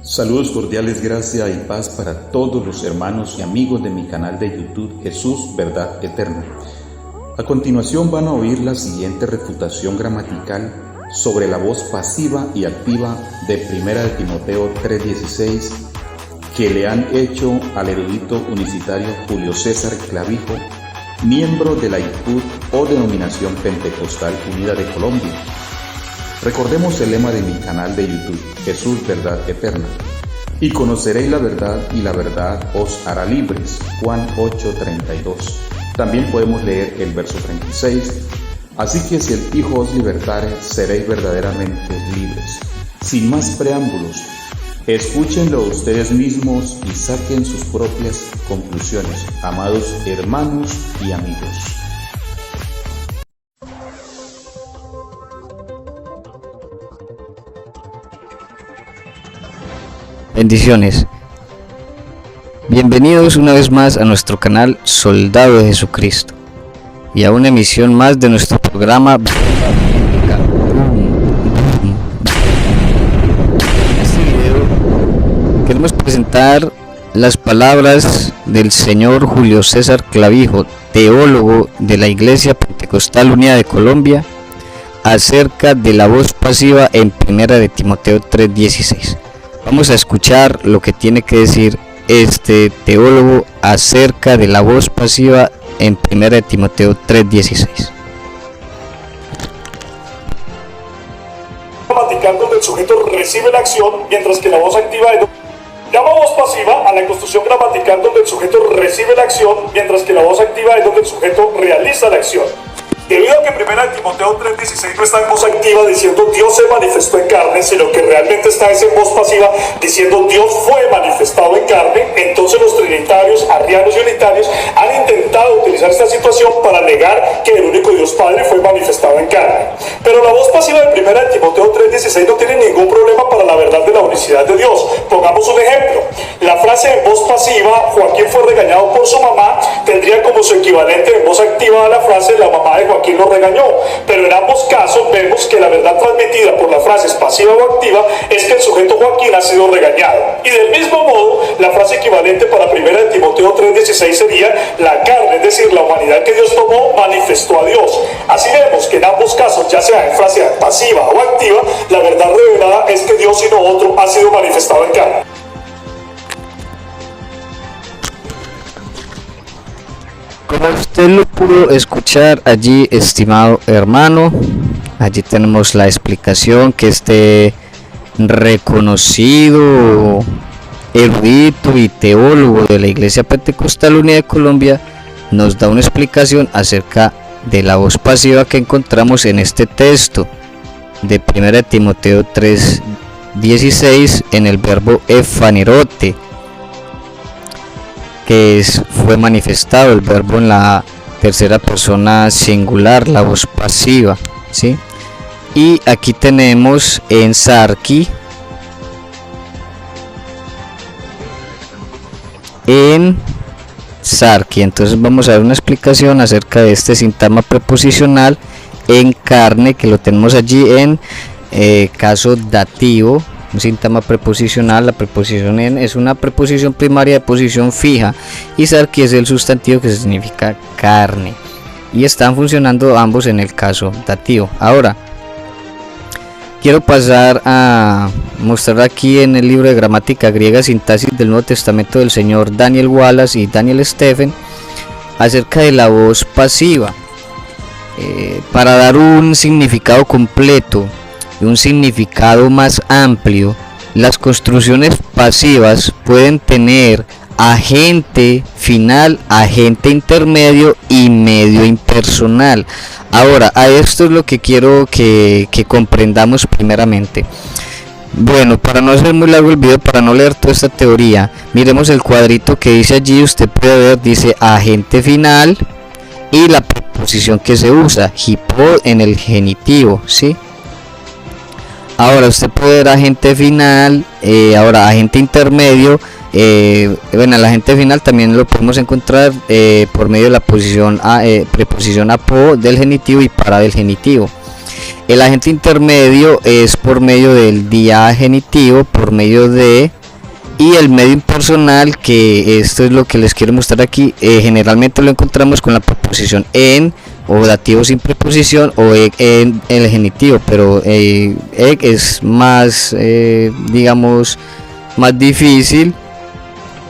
Saludos cordiales, gracia y paz para todos los hermanos y amigos de mi canal de YouTube Jesús, Verdad Eterna. A continuación van a oír la siguiente refutación gramatical sobre la voz pasiva y activa de 1 de Timoteo 3:16 que le han hecho al erudito unicitario Julio César Clavijo, miembro de la ICUT o Denominación Pentecostal Unida de Colombia. Recordemos el lema de mi canal de YouTube, Jesús, Verdad Eterna. Y conoceréis la verdad, y la verdad os hará libres. Juan 8:32. También podemos leer el verso 36. Así que si el Hijo os libertare, seréis verdaderamente libres. Sin más preámbulos, escúchenlo ustedes mismos y saquen sus propias conclusiones, amados hermanos y amigos. Bendiciones. Bienvenidos una vez más a nuestro canal Soldado de Jesucristo y a una emisión más de nuestro programa. En este video queremos presentar las palabras del señor Julio César Clavijo, teólogo de la Iglesia Pentecostal Unida de Colombia, acerca de la voz pasiva en 1 de Timoteo 3:16. Vamos a escuchar lo que tiene que decir este teólogo acerca de la voz pasiva en 1 de Timoteo 3:16. Gramatical donde el sujeto recibe la acción, mientras que la voz activa es... Llama voz pasiva a la construcción gramatical donde el sujeto recibe la acción, mientras que la voz activa es donde el sujeto realiza la acción. Debido a que 1 de Timoteo 3:16 no está en voz activa diciendo Dios se manifestó en carne, sino que realmente está en voz pasiva diciendo Dios fue manifestado en carne, entonces los trinitarios, arrianos y unitarios han intentado utilizar esta situación para negar que el único Dios Padre fue manifestado en carne. Pero la voz pasiva de 1 de Timoteo 3:16 no tiene ningún problema para la verdad de la unicidad de Dios. Pongamos un ejemplo. La frase en voz pasiva, Joaquín fue regañado por su mamá, tendría como su equivalente en voz activa a la frase la mamá de Joaquín lo regañó, pero en ambos casos vemos que la verdad transmitida por la frase pasiva o activa es que el sujeto Joaquín ha sido regañado. Y del mismo modo, la frase equivalente para 1 de Timoteo 3:16 sería la carne, es decir, la humanidad que Dios tomó manifestó a Dios. Así vemos que en ambos casos, ya sea en frase pasiva o activa, la verdad revelada es que Dios y no otro ha sido manifestado en carne. Como usted lo pudo escuchar allí, estimado hermano, allí tenemos la explicación que este reconocido erudito y teólogo de la Iglesia Pentecostal Unida de Colombia nos da una explicación acerca de la voz pasiva que encontramos en este texto de 1 de Timoteo 3:16 en el verbo efanerote, que fue manifestado el verbo en la tercera persona singular, la voz pasiva, ¿sí? Y aquí tenemos en Sarki, entonces vamos a ver una explicación acerca de este sintagma preposicional en carne, que lo tenemos allí en caso dativo. Un sintagma preposicional, la preposición en es una preposición primaria de posición fija y sarki es el sustantivo que significa carne, y están funcionando ambos en el caso dativo. Ahora quiero pasar a mostrar aquí en el libro de gramática griega sintaxis del Nuevo Testamento del señor Daniel Wallace y Daniel Stephen acerca de la voz pasiva, para dar un significado completo y un significado más amplio. Las construcciones pasivas pueden tener agente final, agente intermedio y medio impersonal. Ahora, a esto es lo que quiero que comprendamos primeramente. Bueno, para no hacer muy largo el video, para no leer toda esta teoría, miremos el cuadrito que dice allí. Usted puede ver, dice agente final y la preposición que se usa, hipo, en el genitivo, ¿sí? Ahora usted puede ver agente final, ahora agente intermedio. Bueno, el agente final también lo podemos encontrar por medio de la preposición apo del genitivo y para del genitivo. El agente intermedio es por medio del diagenitivo, por medio de Y el medio impersonal, que esto es lo que les quiero mostrar aquí, generalmente lo encontramos con la preposición en, o dativo sin preposición, o en el genitivo, pero es más, digamos, más difícil,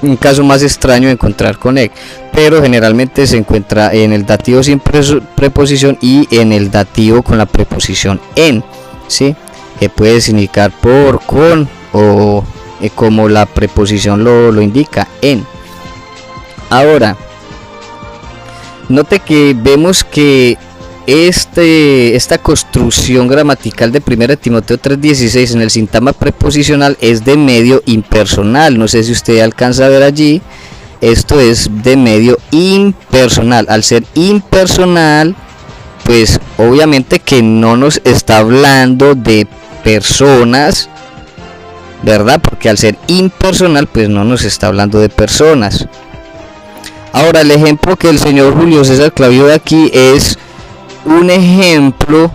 un caso más extraño de encontrar con egg, pero generalmente se encuentra en el dativo sin preposición y en el dativo con la preposición en, ¿sí? Que puede significar por, con o como la preposición lo indica, en. Ahora, note que vemos que esta construcción gramatical de 1 Timoteo 3:16 en el sintagma preposicional es de medio impersonal. No sé si usted alcanza a ver allí, esto es de medio impersonal. Al ser impersonal, pues obviamente que no nos está hablando de personas, ¿verdad? Porque al ser impersonal, pues no nos está hablando de personas. Ahora, el ejemplo que el señor Julio César Clavijo de aquí es un ejemplo,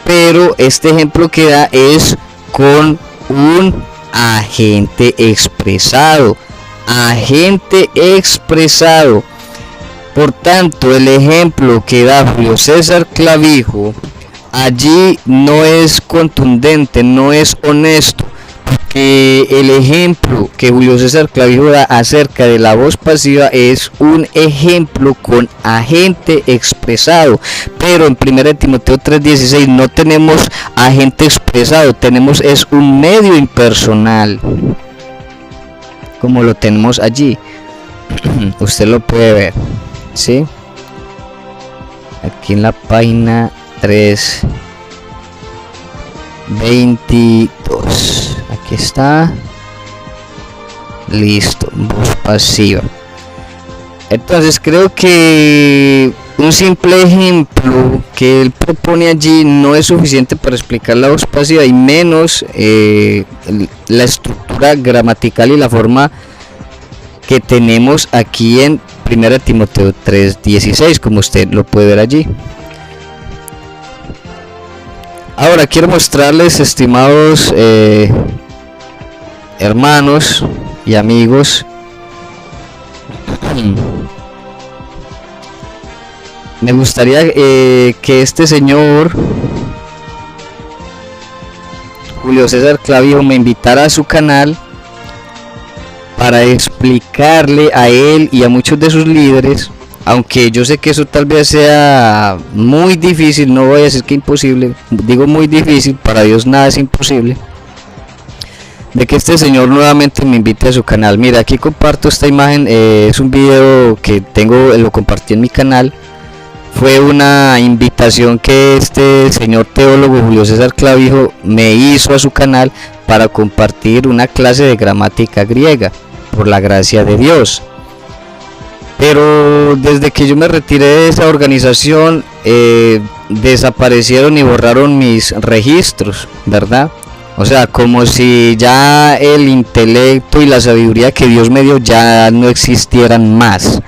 pero este ejemplo que da es con un agente expresado. Agente expresado. Por tanto, el ejemplo que da Julio César Clavijo allí no es contundente, no es honesto, porque el ejemplo que Julio César Clavijo da acerca de la voz pasiva es un ejemplo con agente expresado, pero en 1 Timoteo 3:16 no tenemos agente expresado, tenemos es un medio impersonal, como lo tenemos allí. Usted lo puede ver, ¿sí? Aquí en la página 3:22, aquí está, listo, voz pasiva. Entonces creo que un simple ejemplo que él propone allí no es suficiente para explicar la voz pasiva, y menos la estructura gramatical y la forma que tenemos aquí en 1 Timoteo 3:16, como usted lo puede ver allí. Ahora quiero mostrarles, estimados hermanos y amigos, me gustaría que este señor Julio César Clavijo me invitara a su canal para explicarle a él y a muchos de sus líderes, aunque yo sé que eso tal vez sea muy difícil, no voy a decir que imposible, digo muy difícil, para Dios nada es imposible, de que este señor nuevamente me invite a su canal. Mira, aquí comparto esta imagen, es un video que tengo, lo compartí en mi canal. Fue una invitación que este señor teólogo Julio César Clavijo me hizo a su canal para compartir una clase de gramática griega, por la gracia de Dios. Pero desde que yo me retiré de esa organización, desaparecieron y borraron mis registros, ¿verdad? O sea, como si ya el intelecto y la sabiduría que Dios me dio ya no existieran más.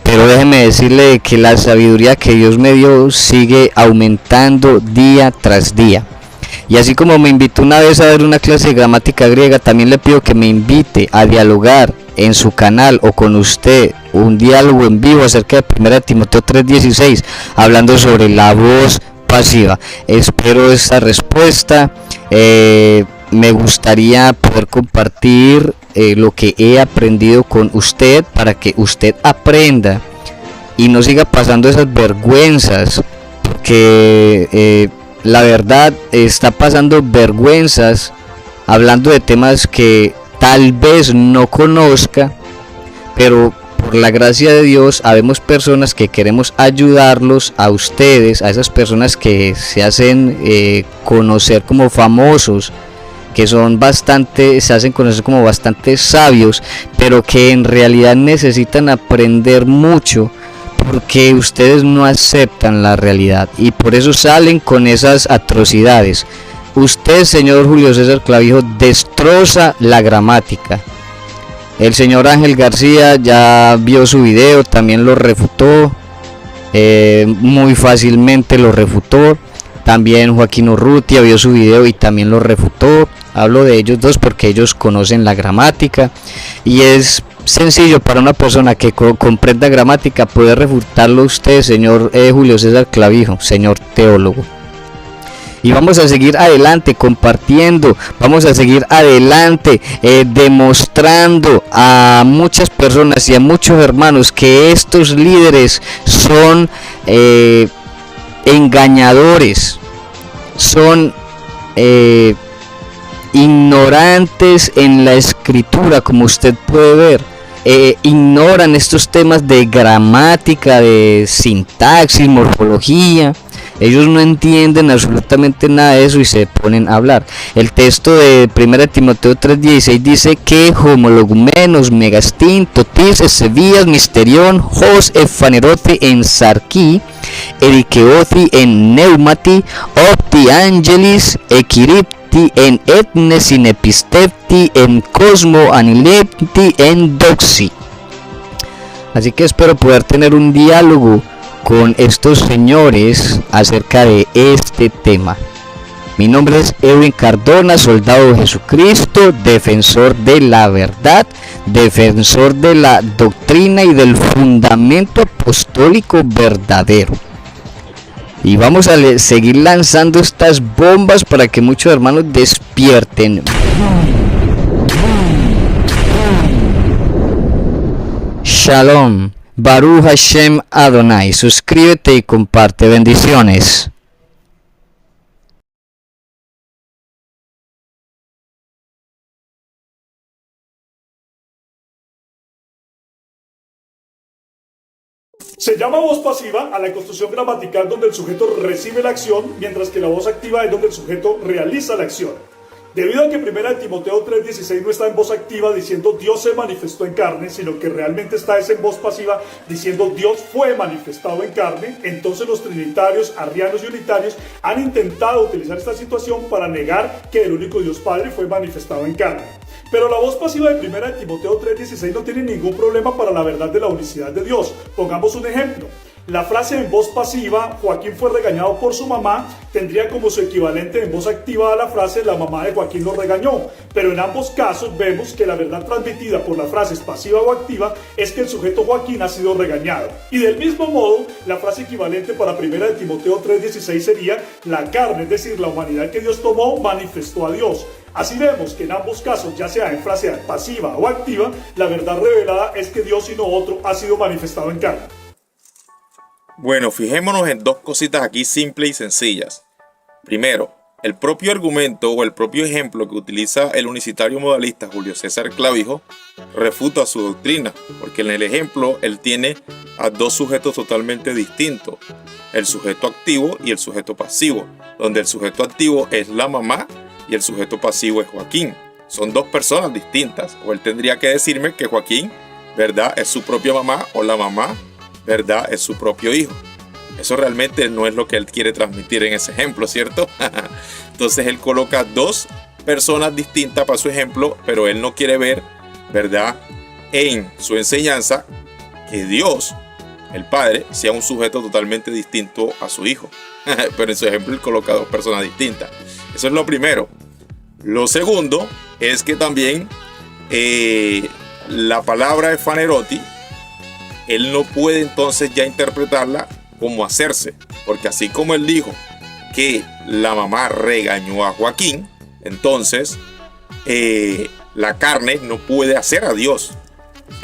Pero déjeme decirle que la sabiduría que Dios me dio sigue aumentando día tras día. Y así como me invitó una vez a ver una clase de gramática griega, también le pido que me invite a dialogar en su canal o con usted un diálogo en vivo acerca de 1 Timoteo 3:16, hablando sobre la voz pasiva. Espero esta respuesta. Me gustaría poder compartir lo que he aprendido con usted, para que usted aprenda y no siga pasando esas vergüenzas, porque la verdad está pasando vergüenzas hablando de temas que tal vez no conozca, pero por la gracia de Dios habemos personas que queremos ayudarlos a ustedes, a esas personas que se hacen conocer como famosos, que son se hacen conocer como bastante sabios, pero que en realidad necesitan aprender mucho, porque ustedes no aceptan la realidad y por eso salen con esas atrocidades. Usted, señor Julio César Clavijo, destroza la gramática. El señor Ángel García ya vio su video, también lo refutó, muy fácilmente lo refutó. También Joaquín Urrutia vio su video y también lo refutó. Hablo de ellos dos porque ellos conocen la gramática y es sencillo para una persona que comprenda gramática poder refutarlo usted, señor Julio César Clavijo, señor teólogo. Y vamos a seguir adelante compartiendo, vamos a seguir adelante demostrando a muchas personas y a muchos hermanos que estos líderes son engañadores, son ignorantes en la escritura, como usted puede ver. Ignoran estos temas de gramática, de sintaxis, morfología. Ellos no entienden absolutamente nada de eso y se ponen a hablar. El texto de 1 Timoteo 3:16 dice que homologumenos megastin totis esevías misterion hos efanerothi en sarki erikeothi en neumati opti angelis equiripti en etnes in epistepti en cosmo anilepti en doxi. Así que espero poder tener un diálogo con estos señores acerca de este tema. Mi nombre es Edwin Cardona, soldado de Jesucristo, defensor de la verdad, defensor de la doctrina y del fundamento apostólico verdadero. Y vamos a seguir lanzando estas bombas para que muchos hermanos despierten. Shalom. Baruch Hashem Adonai. Suscríbete y comparte. Bendiciones. Se llama voz pasiva a la construcción gramatical donde el sujeto recibe la acción, mientras que la voz activa es donde el sujeto realiza la acción. Debido a que 1 Timoteo 3:16 no está en voz activa diciendo Dios se manifestó en carne, sino que realmente está en voz pasiva diciendo Dios fue manifestado en carne, entonces los trinitarios, arrianos y unitarios han intentado utilizar esta situación para negar que el único Dios Padre fue manifestado en carne. Pero la voz pasiva de 1 Timoteo 3:16 no tiene ningún problema para la verdad de la unicidad de Dios. Pongamos un ejemplo. La frase en voz pasiva, Joaquín fue regañado por su mamá, tendría como su equivalente en voz activa a la frase, la mamá de Joaquín lo regañó. Pero en ambos casos vemos que la verdad transmitida por las frases pasiva o activa es que el sujeto Joaquín ha sido regañado. Y del mismo modo, la frase equivalente para 1 Timoteo 3:16 sería, la carne, es decir, la humanidad que Dios tomó, manifestó a Dios. Así vemos que en ambos casos, ya sea en frase pasiva o activa, la verdad revelada es que Dios y no otro ha sido manifestado en carne. Bueno, fijémonos en dos cositas aquí simples y sencillas. Primero, el propio argumento o el propio ejemplo que utiliza el unicitario modalista Julio César Clavijo refuta su doctrina, porque en el ejemplo él tiene a dos sujetos totalmente distintos, el sujeto activo y el sujeto pasivo, donde el sujeto activo es la mamá y el sujeto pasivo es Joaquín. Son dos personas distintas, o él tendría que decirme que Joaquín, ¿verdad?, es su propia mamá, o la mamá, ¿verdad?, es su propio hijo. Eso realmente no es lo que él quiere transmitir en ese ejemplo, ¿cierto? Entonces él coloca dos personas distintas para su ejemplo, pero él no quiere ver, ¿verdad?, en su enseñanza que Dios, el Padre, sea un sujeto totalmente distinto a su hijo. Pero en su ejemplo él coloca dos personas distintas. Eso es lo primero. Lo segundo es que también la palabra efaneroti, él no puede entonces ya interpretarla como hacerse, porque así como él dijo que la mamá regañó a Joaquín, entonces la carne no puede hacer a Dios.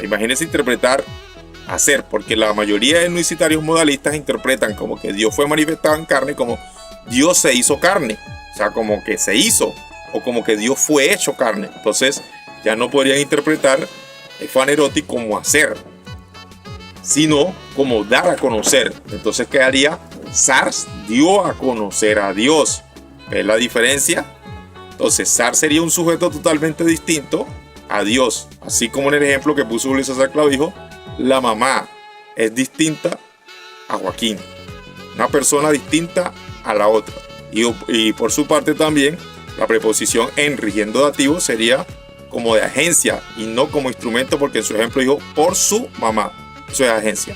Imagínense interpretar hacer, porque la mayoría de unicitarios modalistas interpretan como que Dios fue manifestado en carne, como Dios se hizo carne, o sea, como que se hizo, o como que Dios fue hecho carne. Entonces ya no podrían interpretar efaneroti como hacer, sino como dar a conocer. Entonces quedaría Sars dio a conocer a Dios. ¿Ves la diferencia? Entonces Sars sería un sujeto totalmente distinto a Dios, así como en el ejemplo que puso Julio César Clavijo, la mamá es distinta a Joaquín, una persona distinta a la otra. Y por su parte también la preposición en rigiendo dativo sería como de agencia y no como instrumento, porque en su ejemplo dijo por su mamá. Eso es agencia.